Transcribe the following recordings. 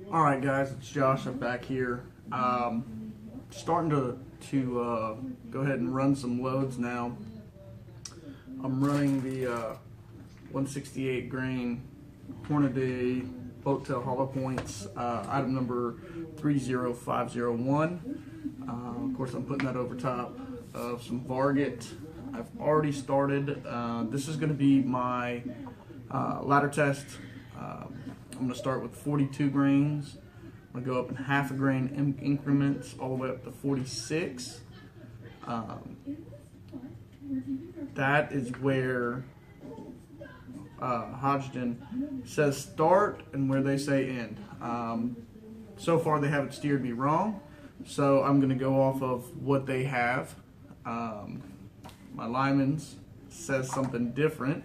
Alright guys, it's Josh. I'm back here. Starting to go ahead and run some loads now. I'm running the 168 grain Hornady boat tail hollow points, item number 30501. Of course, I'm putting that over top of some Varget. I've already started. This is going to be my ladder test. I'm going to start with 42 grains. I'm going to go up in half a grain increments all the way up to 46. That is where Hodgdon says start and where they say end. So far they haven't steered me wrong, so I'm going to go off of what they have. My lineman's says something different.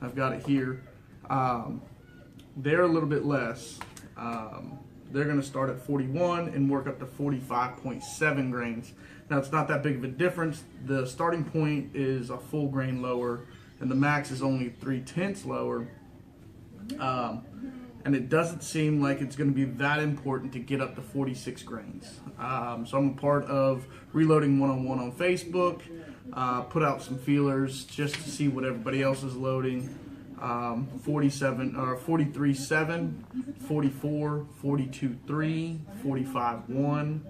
I've got it here. They're a little bit less. They're going to start at 41 and work up to 45.7 grains. Now, it's not that big of a difference. The starting point is a full grain lower, and the max is only 3/10 lower. And it doesn't seem like it's going to be that important to get up to 46 grains. So I'm a part of Reloading 101 on Facebook. Put out some feelers just to see what everybody else is loading. 47 or 43.7, 44, 42.3, 45.1,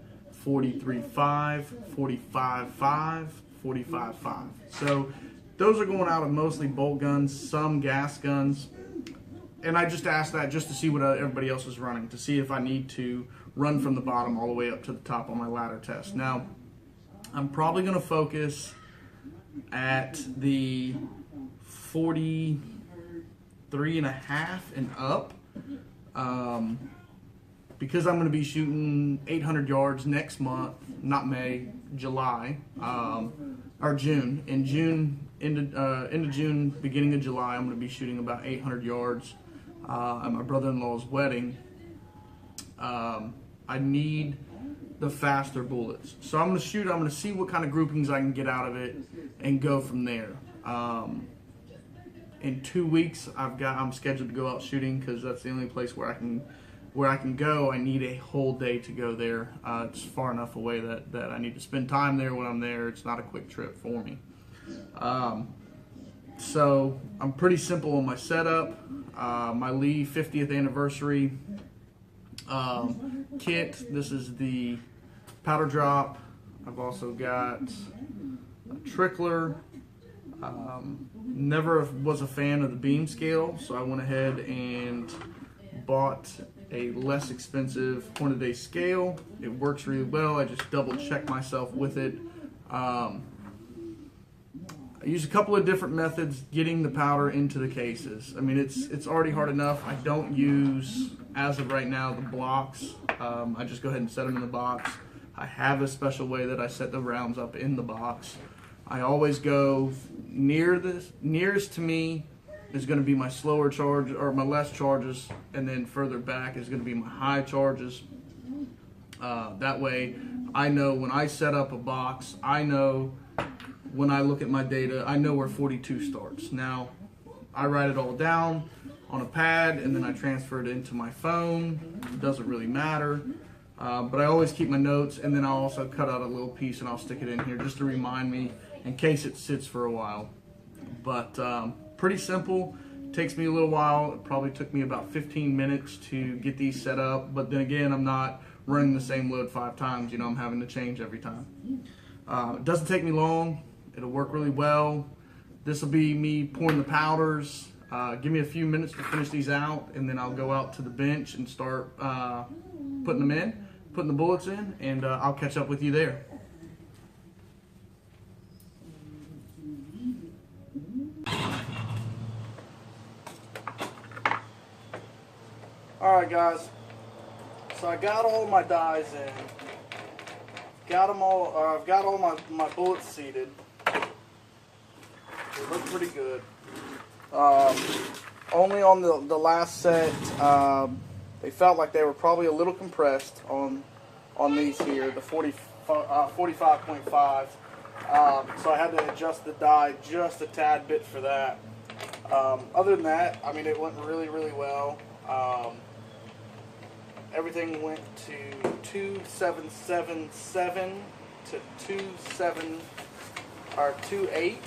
43.5, 45.5, 45.5. So those are going out of mostly bolt guns, some gas guns. And I just asked that just to see what everybody else is running, to see if I need to run from the bottom all the way up to the top on my ladder test. Now, I'm probably going to focus at the 43.5 and up, because I'm going to be shooting 800 yards next month, not May, July, or June. In June, into June, beginning of July, I'm going to be shooting about 800 yards at my brother-in-law's wedding. I need the faster bullets, so I'm going to shoot. I'm going to see what kind of groupings I can get out of it and go from there. In 2 weeks, I'm scheduled to go out shooting because that's the only place where I can go. I need a whole day to go there. It's far enough away that I need to spend time there when I'm there. It's not a quick trip for me. So I'm pretty simple on my setup. My Lee 50th anniversary kit. This is the powder drop. I've also got a trickler. Never was a fan of the beam scale, so I went ahead and bought a less expensive Hornady scale. It works really well. I just double check myself with it. I use a couple of different methods getting the powder into the cases. I mean, it's already hard enough. I don't use, as of right now, the blocks. I just go ahead and set them in the box. I have a special way that I set the rounds up in the box. I always go nearest to me is going to be my slower charge or my less charges, and then further back is going to be my high charges. That way I know when I set up a box, I know when I look at my data, I know where 42 starts. Now, I write it all down on a pad and then I transfer it into my phone. It doesn't really matter. But I always keep my notes, and then I'll also cut out a little piece and I'll stick it in here just to remind me in case it sits for a while. But pretty simple. Takes me a little while. It probably took me about 15 minutes to get these set up, but then again, I'm not running the same load 5 times. You know, I'm having to change every time. It doesn't take me long. It'll work really well. This will be me pouring the powders. Give me a few minutes to finish these out, and then I'll go out to the bench and start putting them in, putting the bullets in, and I'll catch up with you there. Alright guys, so I got all my dies in, got them all, I've got all my bullets seated. They look pretty good. Only on the last set, they felt like they were probably a little compressed on these here, the 45.5. So I had to adjust the die just a tad bit for that. Other than that, I mean, it went really, really well. Everything went to 2777 to 28,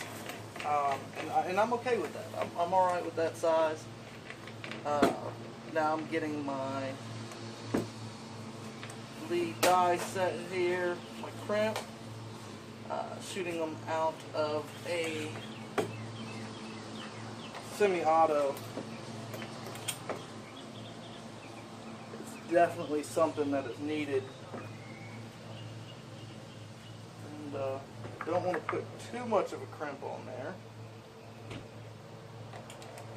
and I'm okay with that. I'm all right with that size. Now I'm getting my lead die set here, my crimp, shooting them out of a semi-auto. It's definitely something that is needed, and don't want to put too much of a crimp on there.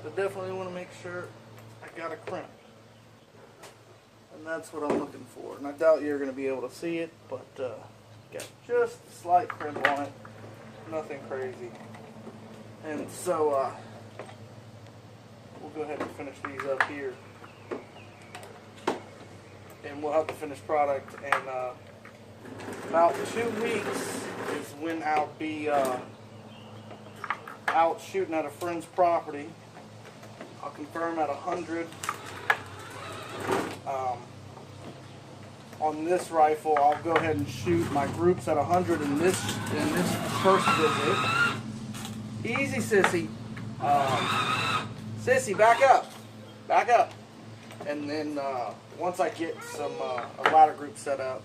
But definitely want to make sure I got a crimp, and that's what I'm looking for. And I doubt you're going to be able to see it, but got just a slight crimp on it, nothing crazy. And so we'll go ahead and finish these up here, and we'll have the finished product. And about 2 weeks is when I'll be out shooting at a friend's property. I'll confirm at 100. On this rifle, I'll go ahead and shoot my groups at 100 in this first visit. Easy, sissy. Sissy, back up. Back up. And then once I get some a ladder group set up,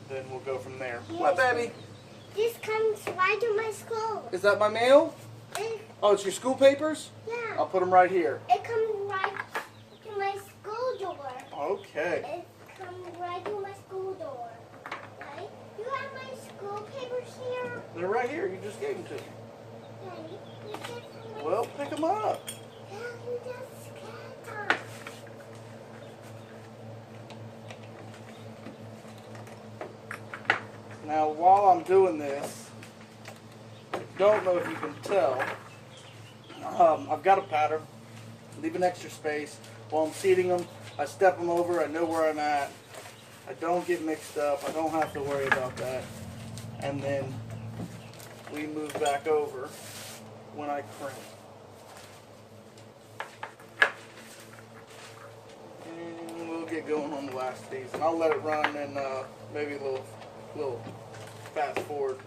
then we'll go from there. Yes. What, baby? This comes right to my school. Is that my mail? Oh, it's your school papers? Yeah. I'll put them right here. It comes right to my school door. Okay. It comes right to my school door. Right? You have my school papers here? They're right here. You just gave them to me. Daddy, you get from my Well, pick them up. Yeah, you just can't. Now, while I'm doing this, I don't know if you can tell, I've got a pattern, leave an extra space. While I'm seating them, I step them over, I know where I'm at. I don't get mixed up, I don't have to worry about that. And then we move back over when I crimp. And we'll get going on the last of these. And I'll let it run and maybe a little fast forward.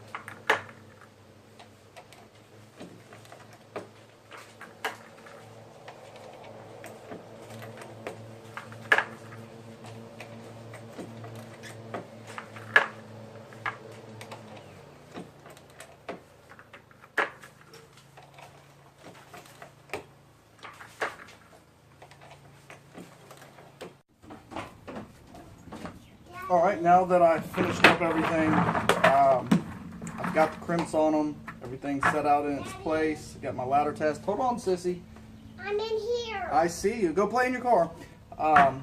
Alright, now that I've finished up everything, I've got the crimps on them, everything's set out in its place, got my ladder test. Hold on, sissy. I'm in here. I see you. Go play in your car. Now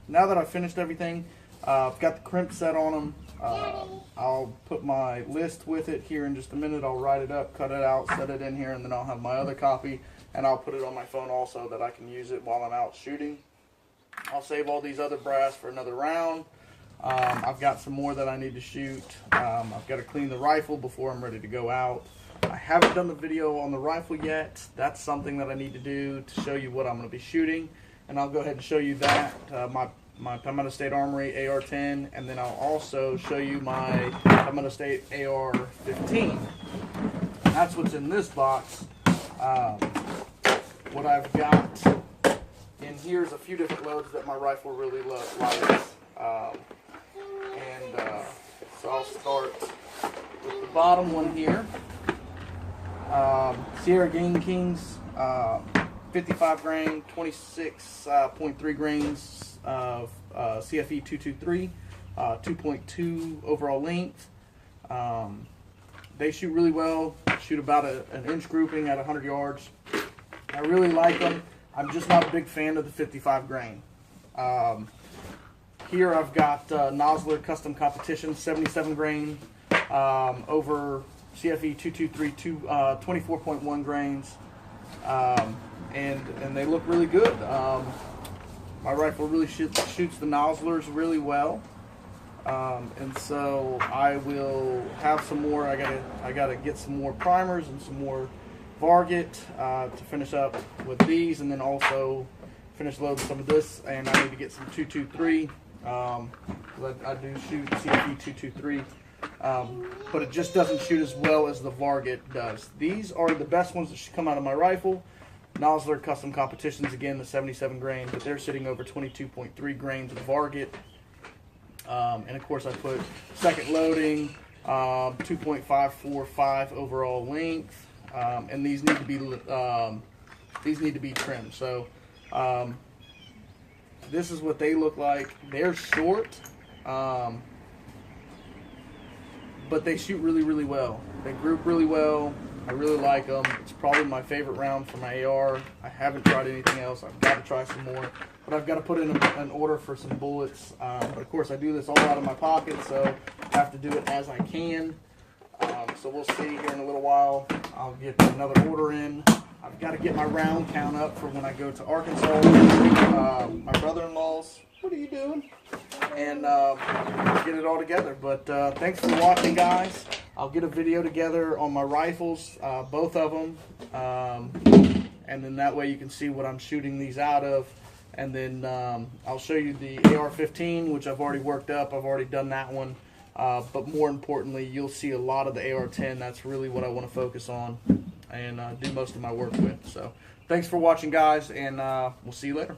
that I've finished everything, I've got the crimp set on them. I'll put my list with it here in just a minute. I'll write it up, cut it out, set it in here, and then I'll have my other copy, and I'll put it on my phone also that I can use it while I'm out shooting. I'll save all these other brass for another round. I've got some more that I need to shoot. I've got to clean the rifle before I'm ready to go out. I haven't done the video on the rifle yet. That's something that I need to do to show you what I'm going to be shooting. And I'll go ahead and show you that, my Palmetto State Armory AR-10, and then I'll also show you my Palmetto State AR-15. That's what's in this box. What I've got in here is a few different loads that my rifle really likes. So I'll start with the bottom one here. Sierra Game Kings, 55 grain, 26.3 grains of CFE 223, 2.2 overall length. They shoot really well, shoot about an inch grouping at 100 yards. I really like them. I'm just not a big fan of the 55 grain. Here I've got Nosler Custom Competition 77 grain over CFE 223 24.1 grains, and they look really good. My rifle really shoots the Noslers really well. And so I will have some more. I gotta get some more primers and some more Varget to finish up with these, and then also finish loading some of this. And I need to get some 223. I do shoot CFE 223, but it just doesn't shoot as well as the Varget does. These are the best ones that should come out of my rifle. Nosler Custom Competitions, again, the 77 grain, but they're sitting over 22.3 grains of Varget. And of course I put second loading, 2.545 overall length, and these need to be trimmed. So this is what they look like. They're short, but they shoot really, really well. They group really well. I really like them. It's probably my favorite round for my AR. I haven't tried anything else. I've got to try some more. But I've got to put in an order for some bullets. But of course I do this all out of my pocket, so I have to do it as I can. So we'll see here in a little while. I'll get another order in. I've got to get my round count up for when I go to Arkansas. My brother-in-law's. What are you doing? And get it all together. But thanks for watching, guys. I'll get a video together on my rifles, both of them, and then that way you can see what I'm shooting these out of. And then I'll show you the AR-15, which I've already worked up. I've already done that one. But more importantly, you'll see a lot of the AR-10. That's really what I want to focus on and do most of my work with. So thanks for watching, guys, and we'll see you later.